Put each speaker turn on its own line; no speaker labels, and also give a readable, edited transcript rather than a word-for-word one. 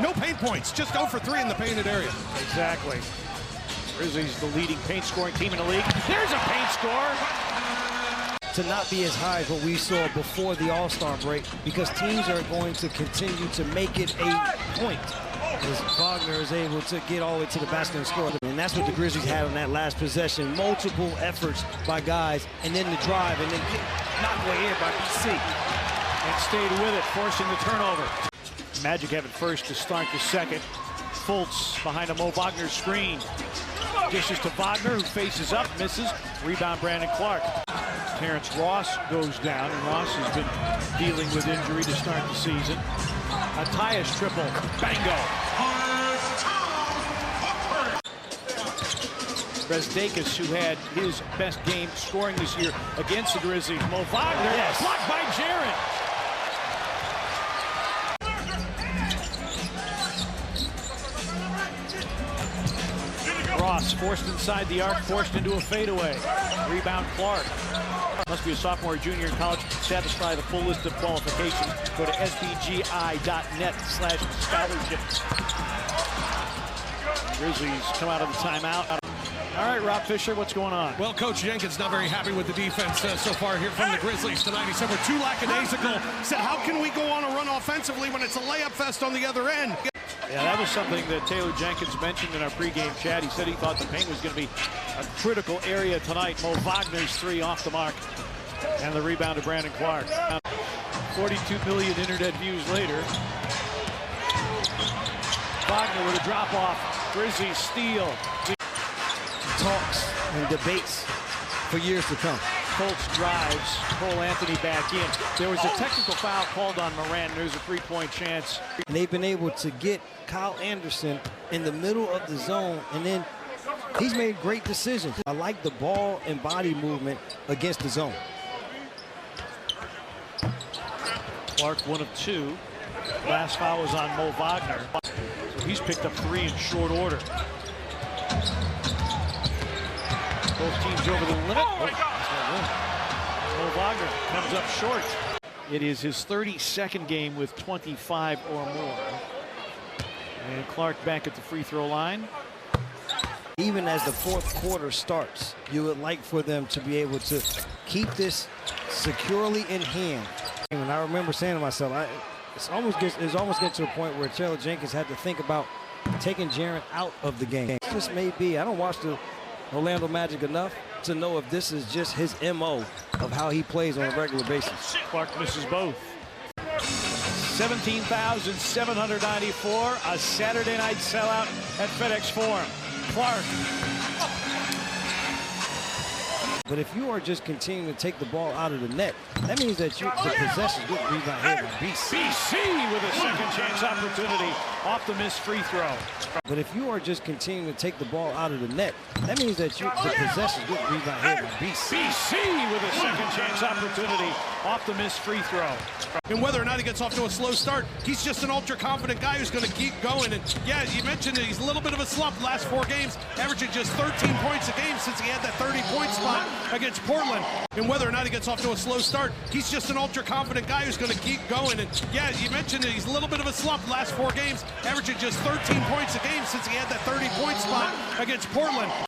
No paint points, just 0 for 3 in the painted area.
Exactly. Grizzlies, the leading paint scoring team in the league. There's a paint score.
To not be as high as what we saw before the All-Star break, because teams are going to continue to make it a point as Wagner is able to get all the way to the basket and score. And that's what the Grizzlies had on that last possession. Multiple efforts by guys, and then the drive, and then get knocked away here by BC.
And stayed with it, forcing the turnover. Magic have it first to start the second. Fultz behind a Mo Wagner screen. Dishes to Wagner, who faces up, misses. Rebound, Brandon Clarke. Terrence Ross goes down, and Ross has been dealing with injury to start the season. A Tyus triple, bango. Resdakis, who had his best game scoring this year against the Grizzlies. Mo Wagner, yes. Blocked by Jaren. Ross forced inside the arc, forced into a fadeaway. Rebound, Clarke. Must be a sophomore or junior in college. Satisfy the full list of qualifications. Go to sbgi.net/scholarships. Grizzlies come out of the timeout. All right, Rob Fisher, what's going on?
Well, Coach Jenkins not very happy with the defense so far here from the Grizzlies tonight. He said we're too lackadaisical. He said, how can we go on a run offensively when it's a layup fest on the other end?
Yeah, that was something that Taylor Jenkins mentioned in our pregame chat. He said he thought the paint was going to be a critical area tonight. Mo Wagner's three off the mark. And the rebound to Brandon Clarke. 42 million internet views later. Wagner with a drop-off. Grizzlies steal.
Talks and debates for years to come.
Fultz drives, Cole Anthony back in. There was a technical foul called on Moran. There's a three-point chance.
And they've been able to get Kyle Anderson in the middle of the zone, and then he's made great decisions. I like the ball and body movement against the zone.
Clarke, 1 of 2. Last foul was on Mo Wagner. So he's picked up 3 in short order. Both teams over the limit. Oh, Mo Wagner comes up short. It is his 32nd game with 25 or more. And Clarke back at the free throw line.
Even as the fourth quarter starts, you would like for them to be able to keep this securely in hand. And I remember saying to myself, it's almost getting to a point where Taylor Jenkins had to think about taking Jaren out of the game. This may be, I don't watch the Orlando Magic enough to know if this is just his MO of how he plays on a regular basis.
Clarke misses both. 17,794, a Saturday night sellout at FedEx Forum. Clarke.
But if you are just continuing to take the ball out of the net, that means that the possession will rebound here by BC.
BC with a second chance opportunity off the missed free throw.
But if you are just continuing to take the ball out of the net, that means that the possession will rebound here by BC.
BC with a second chance opportunity off the missed free throw.
And whether or not he gets off to a slow start, he's just an ultra-confident guy who's going to keep going. And yeah, you mentioned that he's a little bit of a slump the last 4 games, averaging just 13 points a game since he had that 30-point spot against Portland. And whether or not he gets off to a slow start, he's just an ultra-confident guy who's going to keep going. And yeah, you mentioned that he's a little bit of a slump the last 4 games, averaging just 13 points a game since he had that 30-point spot against Portland.